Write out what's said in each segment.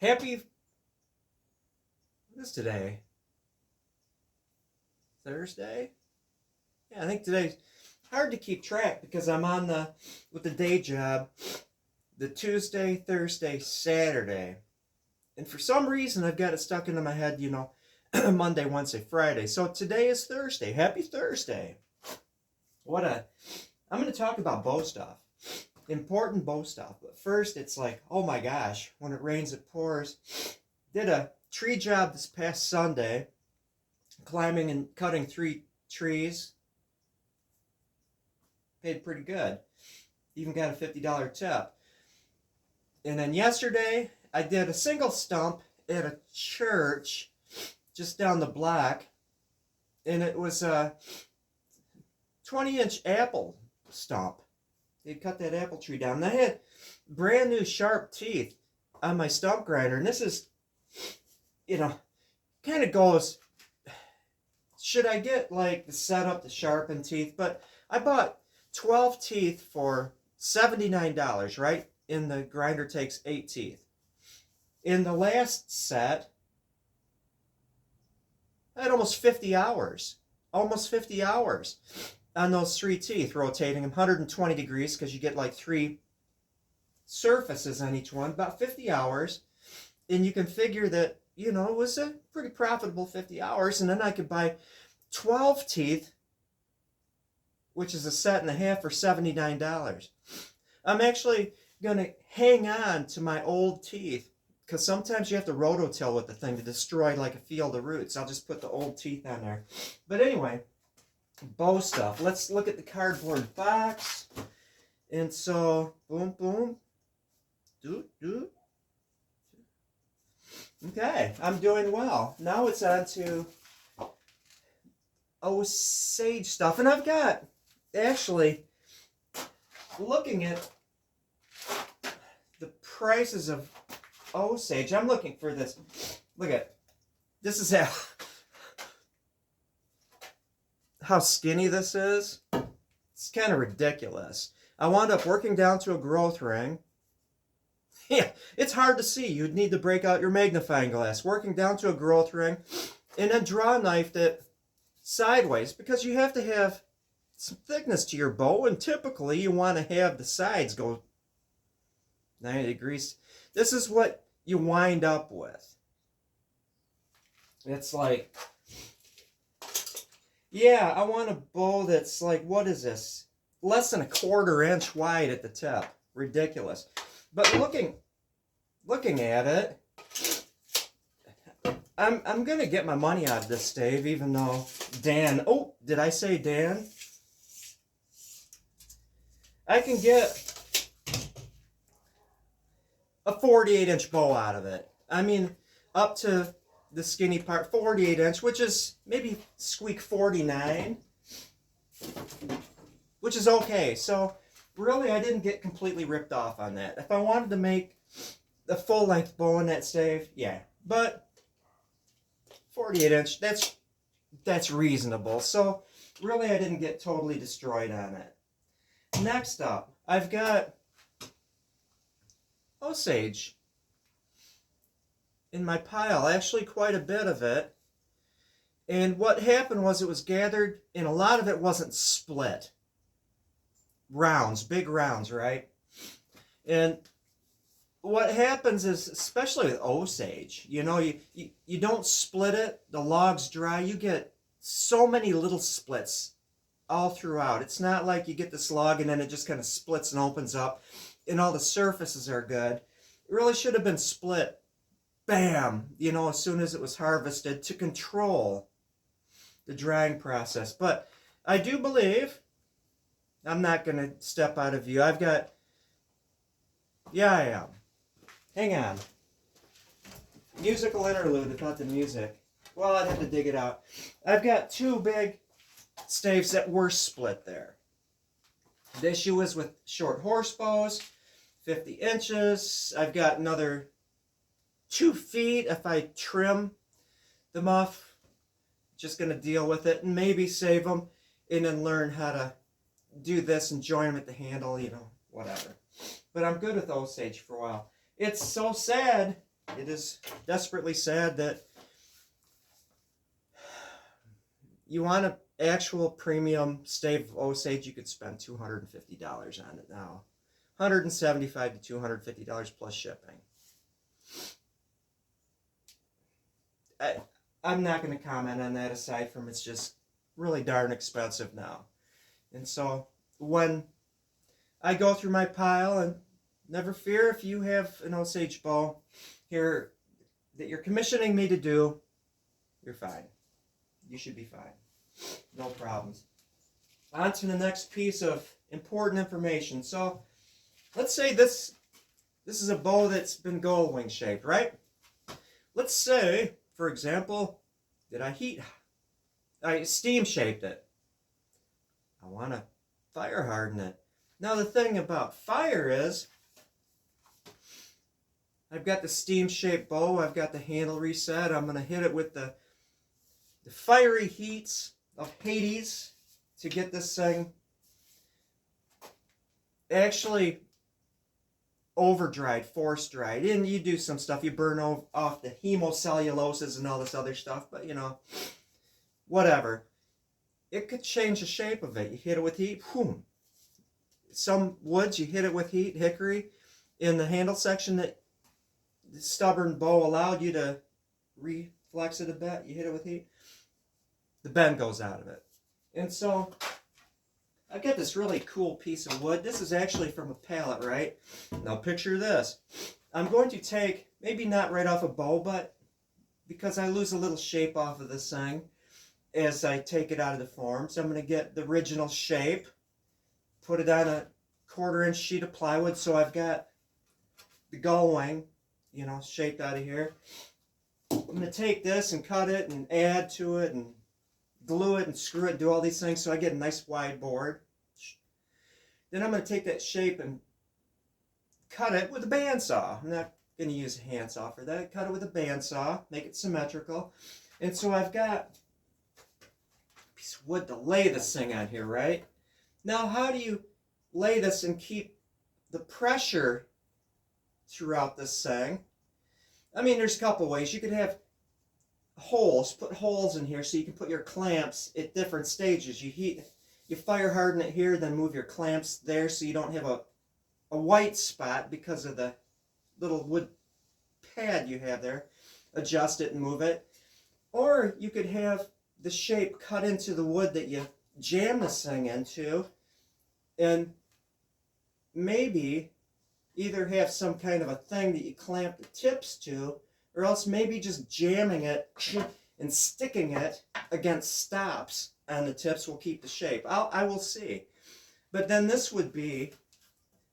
Happy, what is today? Thursday? Yeah, I think today's hard to keep track because I'm on with the day job, the Tuesday, Thursday, Saturday. And for some reason, I've got it stuck into my head, Monday, Wednesday, Friday. So today is Thursday. Happy Thursday. I'm going to talk about bow stuff. Important bow stuff. But first, it's like, oh my gosh, when it rains, it pours. Did a tree job this past Sunday, climbing and cutting 3 trees. Paid pretty good. Even got a $50 tip. And then yesterday, I did a single stump at a church just down the block. And it was a 20-inch apple stump. They cut that apple tree down. And I had brand new sharp teeth on my stump grinder. And this is, kind of goes, should I get like the setup to sharpen teeth? But I bought 12 teeth for $79, right? And the grinder takes 8 teeth. In the last set, I had almost 50 hours. Almost 50 hours on those 3 teeth, rotating them 120 degrees because you get like 3 surfaces on each one, about 50 hours. And you can figure that, it was a pretty profitable 50 hours. And then I could buy 12 teeth, which is a set and a half for $79. I'm actually going to hang on to my old teeth because sometimes you have to rototill with the thing to destroy like a field of roots. I'll just put the old teeth on there. But anyway, bow stuff. Let's look at the cardboard box. And so, boom, boom. Doot. Okay, I'm doing well. Now it's on to Osage stuff. And I've got, actually, looking at the prices of Osage. I'm looking for this. Look at, this is how skinny this is. It's kind of ridiculous. I wound up working down to a growth ring. Yeah, it's hard to see. You'd need to break out your magnifying glass. Working down to a growth ring and then draw knifed it sideways because you have to have some thickness to your bow, and typically you want to have the sides go 90 degrees. This is what you wind up with. It's like, yeah, I want a bow that's like, what is this? Less than a 1/4 inch wide at the tip. Ridiculous. But looking at it, I'm gonna get my money out of this, Dave, even though Dan, oh, did I say Dan? I can get a 48-inch bow out of it. I mean, up to the skinny part, 48-inch, which is maybe squeak 49, which is okay. So really, I didn't get completely ripped off on that. If I wanted to make the full-length bow in that stave, yeah. But 48-inch, that's reasonable. So really, I didn't get totally destroyed on it. Next up, I've got Osage in my pile. Actually, quite a bit of it. And what happened was it was gathered, and a lot of it wasn't split. Rounds, big rounds, right? And what happens is, especially with Osage, you don't split it, the logs dry, you get so many little splits all throughout. It's not like you get this log and then it just kind of splits and opens up and all the surfaces are good. It really should have been split, bam, as soon as it was harvested to control the drying process. But I do believe, I'm not going to step out of view. Yeah, I am. Hang on. Musical interlude without the music. Well, I'd have to dig it out. I've got 2 big staves that were split there. The issue is with short horse bows, 50 inches. I've got another 2 feet if I trim them off. Just going to deal with it and maybe save them and then learn how to do this and join them at the handle, whatever. But I'm good with Osage for a while. It's so sad it is desperately sad that you want an actual premium stave of Osage, you could spend $250 on it now. $175 to $250 plus shipping. I'm not going to comment on that aside from it's just really darn expensive now. And so when I go through my pile, and never fear if you have an Osage bow here that you're commissioning me to do, you're fine. You should be fine. No problems. On to the next piece of important information. So let's say this is a bow that's been gull wing shaped, right? Let's say, for example, that I steam shaped it. I want to fire harden it. Now the thing about fire is, I've got the steam shaped bow, I've got the handle reset, I'm going to hit it with the fiery heats of Hades to get this thing actually over-dried, force-dried. And you do some stuff, you burn off the hemocelluloses and all this other stuff, but you know, whatever. It could change the shape of it. You hit it with heat, boom. Some woods, you hit it with heat, hickory, in the handle section that the stubborn bow allowed you to reflex it a bit, you hit it with heat, the bend goes out of it. And so I've got this really cool piece of wood. This is actually from a pallet, right? Now picture this. I'm going to take, maybe not right off a bow, but because I lose a little shape off of this thing as I take it out of the form. So I'm going to get the original shape, put it on a 1/4 inch sheet of plywood. So I've got the gull wing, you know, shaped out of here. I'm going to take this and cut it and add to it and glue it and screw it and do all these things so I get a nice wide board. Then I'm going to take that shape and cut it with a bandsaw. I'm not going to use a handsaw for that. Cut it with a bandsaw, make it symmetrical. And so I've got a piece of wood to lay this thing on here, right? Now how do you lay this and keep the pressure throughout this thing? I mean, there's a couple ways. You could have holes, put holes in here so you can put your clamps at different stages. You fire harden it here, then move your clamps there so you don't have a white spot because of the little wood pad you have there. Adjust it and move it. Or you could have the shape cut into the wood that you jam this thing into, and maybe either have some kind of a thing that you clamp the tips to, or else maybe just jamming it and sticking it against stops on the tips will keep the shape. I will see. But then this would be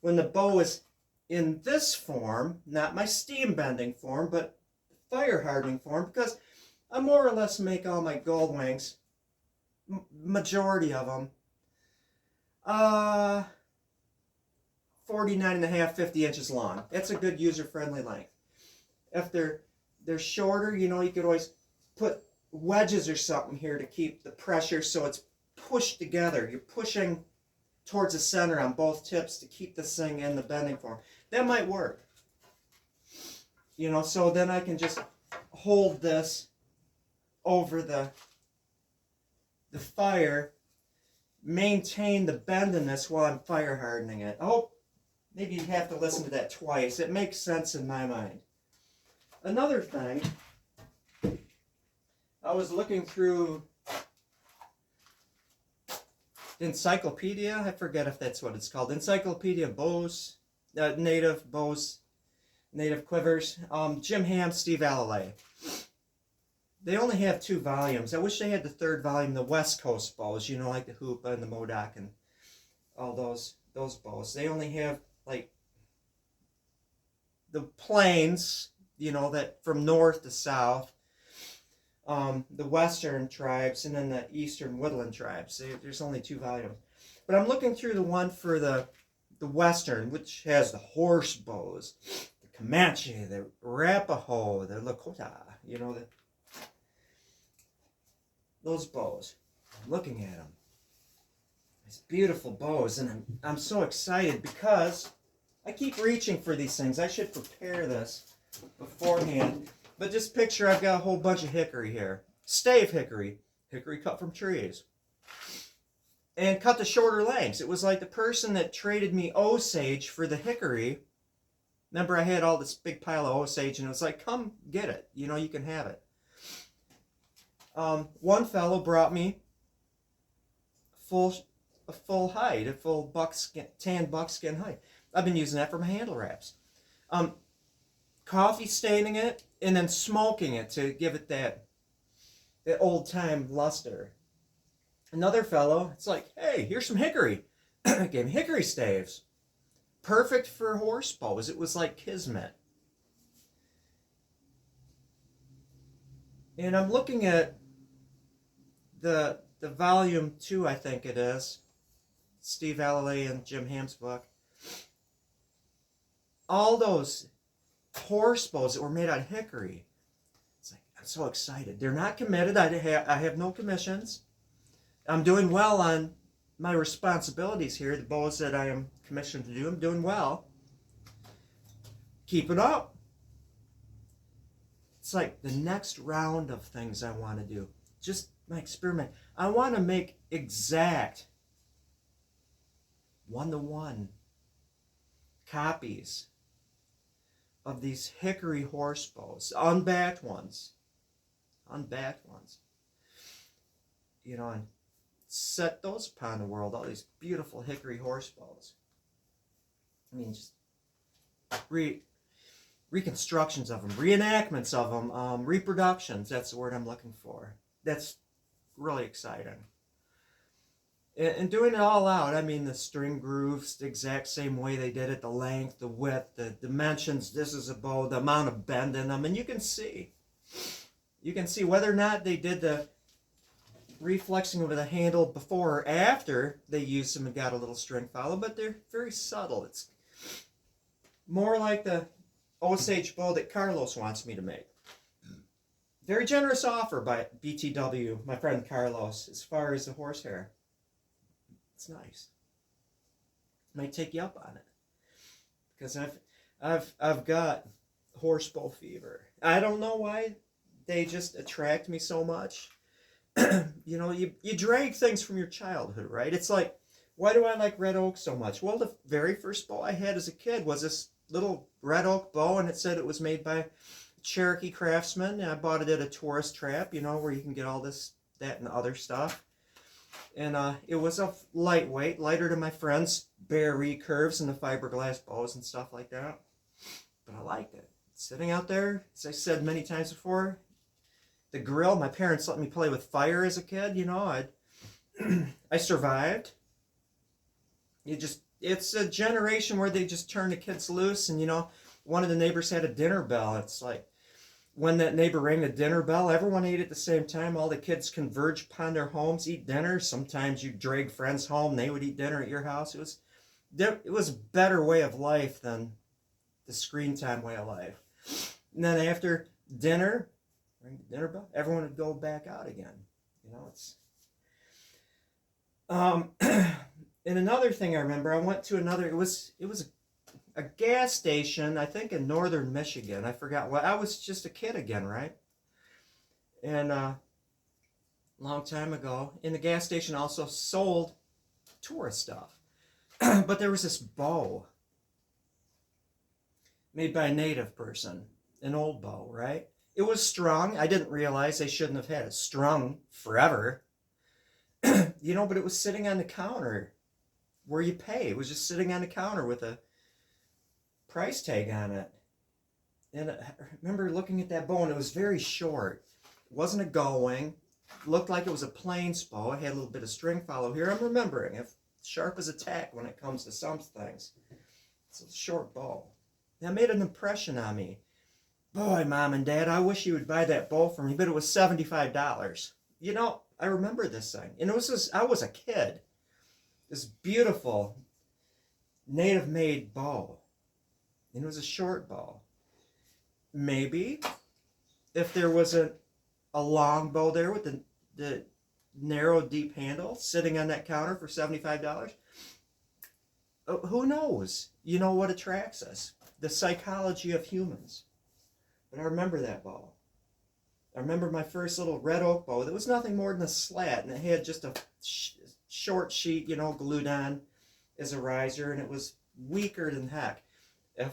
when the bow is in this form, not my steam bending form, but fire hardening form, because I more or less make all my gull wings, majority of them, 49.5, 50 inches long. That's a good user-friendly length. If they're shorter, you know, you could always put wedges or something here to keep the pressure so it's pushed together. You're pushing towards the center on both tips to keep this thing in the bending form. That might work. You know, so then I can just hold this over the fire, maintain the bend in this while I'm fire hardening it. Oh, maybe you have to listen to that twice. It makes sense in my mind. Another thing, I was looking through Encyclopedia, I forget if that's what it's called, Encyclopedia Bows, Native Bows, Native Quivers, Jim Ham, Steve Allalay. They only have 2 volumes. I wish they had the 3rd volume, the West Coast bows, you know, like the Hoopa and the Modoc and all those bows. They only have, like, the plains, you know, that from north to south, the western tribes, and then the eastern woodland tribes. There's only 2 volumes. But I'm looking through the one for the western, which has the horse bows, the Comanche, the Arapaho, the Lakota, you know, those bows. I'm looking at them. These beautiful bows, and I'm so excited because I keep reaching for these things. I should prepare this beforehand. But just picture I've got a whole bunch of hickory here. Stave hickory. Hickory cut from trees. And cut to shorter lengths. It was like the person that traded me Osage for the hickory. Remember, I had all this big pile of Osage, and it was like, come get it. You know, you can have it. One fellow brought me a full hide, a full buckskin, tan buckskin hide. I've been using that for my handle wraps. Coffee staining it, and then smoking it to give it that old-time luster. Another fellow, it's like, hey, here's some hickory. Gave me hickory staves. Perfect for horse bows. It was like kismet. And I'm looking at the volume 2, I think it is. Steve Alleley and Jim Ham's book. All those horse bows that were made out of hickory. It's like, I'm so excited. They're not committed. I have no commissions. I'm doing well on my responsibilities here, the bows that I am commissioned to do. I'm doing well. Keep it up. It's like the next round of things I want to do. Just my experiment. I want to make exact one-to-one copies of these hickory horse bows, unbacked ones. You know, and set those upon the world, all these beautiful hickory horse bows. I mean, just reconstructions of them, reenactments of them, reproductions, that's the word I'm looking for. That's really exciting. And doing it all out, I mean, the string grooves the exact same way they did it, the length, the width, the dimensions, this is a bow, the amount of bend in them, and you can see whether or not they did the reflexing of the handle before or after they used them and got a little string follow, but they're very subtle. It's more like the Osage bow that Carlos wants me to make. Very generous offer by BTW, my friend Carlos, as far as the horsehair. It's nice. Might take you up on it, because I've got horse bow fever. I don't know why they just attract me so much. You know, you drag things from your childhood, right? It's like, why do I like red oak so much? Well, the very first bow I had as a kid was this little red oak bow, and it said it was made by a Cherokee craftsman. And I bought it at a tourist trap, you know, where you can get all this, that, and other stuff. And it was a lightweight, lighter than my friends' bare recurves and the fiberglass bows and stuff like that. But I liked it. Sitting out there, as I said many times before, the grill, my parents let me play with fire as a kid, you know, I survived. It's a generation where they just turn the kids loose, and you know, one of the neighbors had a dinner bell. It's like, when that neighbor rang the dinner bell, everyone ate at the same time. All the kids converge upon their homes, eat dinner. Sometimes you drag friends home, they would eat dinner at your house. It was a better way of life than the screen time way of life. And then after dinner, ring the dinner bell, everyone would go back out again. You know, it's and another thing I remember, I went to another, it was a gas station, I think in northern Michigan. I forgot what, I was just a kid again, right? And long time ago, and the gas station also sold tourist stuff. But there was this bow made by a native person, an old bow, right? It was strung. I didn't realize they shouldn't have had it strung forever. You know, but it was sitting on the counter where you pay. It was just sitting on the counter with a price tag on it. And I remember looking at that bow, and it was very short. It wasn't a gull-wing. It looked like it was a plains bow. It had a little bit of string follow here. I'm remembering, if sharp as a tack when it comes to some things. It's a short bow. That made an impression on me. Boy, Mom and Dad, I wish you would buy that bow for me, but it was $75. You know, I remember this thing. And I was a kid. This beautiful native-made bow. And it was a short bow. Maybe if there was a long bow there with the narrow, deep handle sitting on that counter for $75, who knows? You know what attracts us? The psychology of humans. But I remember that bow. I remember my first little red oak bow that was nothing more than a slat, and it had just a short sheet, glued on as a riser, and it was weaker than heck. If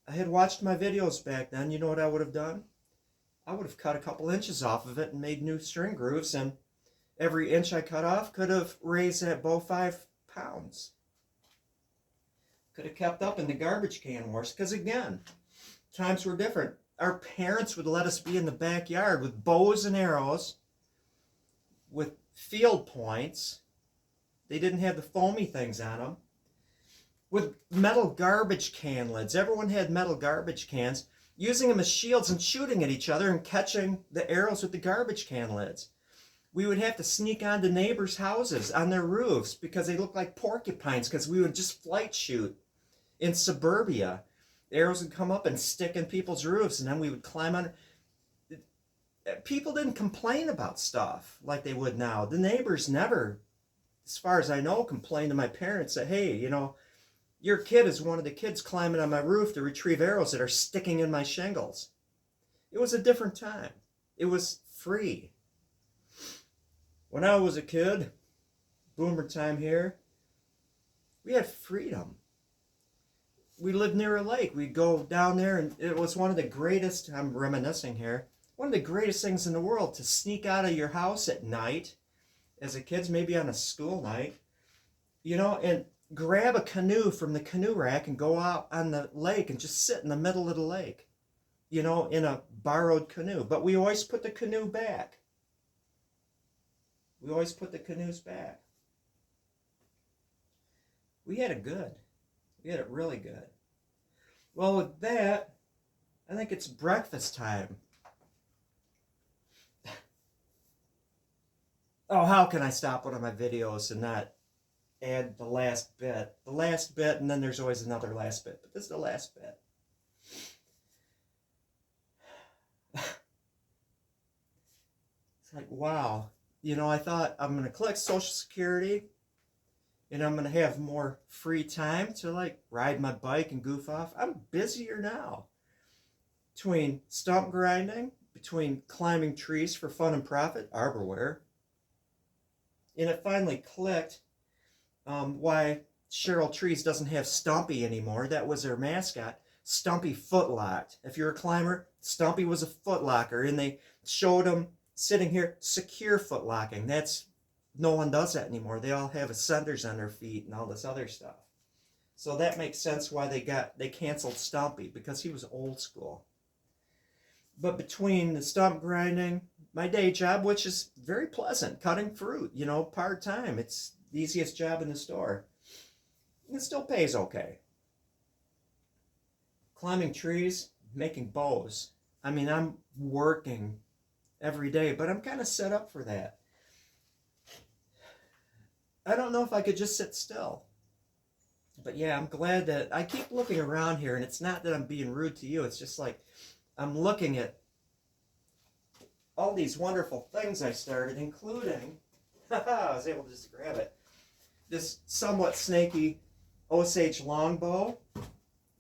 I had watched my videos back then, you know what I would have done? I would have cut a couple inches off of it and made new string grooves, and every inch I cut off could have raised that bow 5 pounds. Could have kept up in the garbage can wars, because again, times were different. Our parents would let us be in the backyard with bows and arrows, with field points. They didn't have the foamy things on them. With metal garbage can lids. Everyone had metal garbage cans, using them as shields and shooting at each other and catching the arrows with the garbage can lids. We would have to sneak onto neighbors' houses on their roofs because they looked like porcupines, because we would just flight shoot in suburbia. The arrows would come up and stick in people's roofs, and then we would climb on. People didn't complain about stuff like they would now. The neighbors never, as far as I know, complained to my parents that, hey, your kid is one of the kids climbing on my roof to retrieve arrows that are sticking in my shingles. It was a different time. It was free. When I was a kid, boomer time here, we had freedom. We lived near a lake. We'd go down there, and it was one of the greatest, I'm reminiscing here, one of the greatest things in the world to sneak out of your house at night, as a kid, maybe on a school night, and grab a canoe from the canoe rack and go out on the lake and just sit in the middle of the lake, in a borrowed canoe. But we always put the canoe back. We always put the canoes back. We had it good. We had it really good. Well, with that, I think it's breakfast time. Oh, how can I stop one of my videos and not add the last bit? The last bit, and then there's always another last bit. But this is the last bit. It's like, wow. I thought I'm going to collect Social Security, and I'm going to have more free time to ride my bike and goof off. I'm busier now. Between stump grinding, between climbing trees for fun and profit, arborwear. And it finally clicked why Cheryl Trees doesn't have Stumpy anymore. That was their mascot. Stumpy footlocked. If you're a climber, Stumpy was a footlocker, and they showed him sitting here secure footlocking. No one does that anymore. They all have ascenders on their feet and all this other stuff. So that makes sense why they canceled Stumpy, because he was old school. But between the stump grinding, my day job, which is very pleasant, cutting fruit, part-time. It's the easiest job in the store. It still pays okay. Climbing trees, making bows. I'm working every day, but I'm kind of set up for that. I don't know if I could just sit still. But yeah, I'm glad that I keep looking around here, and it's not that I'm being rude to you. It's just like I'm looking at all these wonderful things I started, including, I was able to just grab it, this somewhat snaky Osage longbow,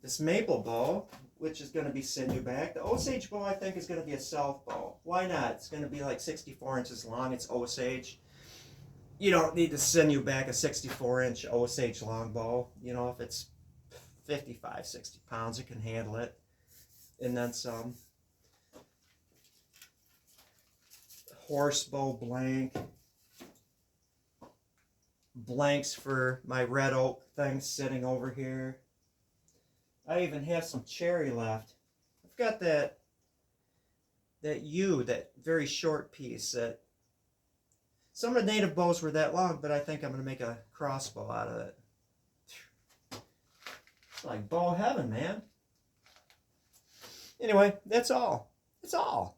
this maple bow, which is going to be sinew back. The Osage bow, I think, is going to be a self bow. Why not? It's going to be like 64 inches long. It's Osage. You don't need to sinew back a 64-inch Osage longbow. If it's 55, 60 pounds, it can handle it. And then some. Horsebow blank. Blanks for my red oak thing sitting over here. I even have some cherry left. I've got that very short piece. That some of the native bows were that long, but I think I'm going to make a crossbow out of it. It's like bow heaven, man. Anyway, that's all. That's all.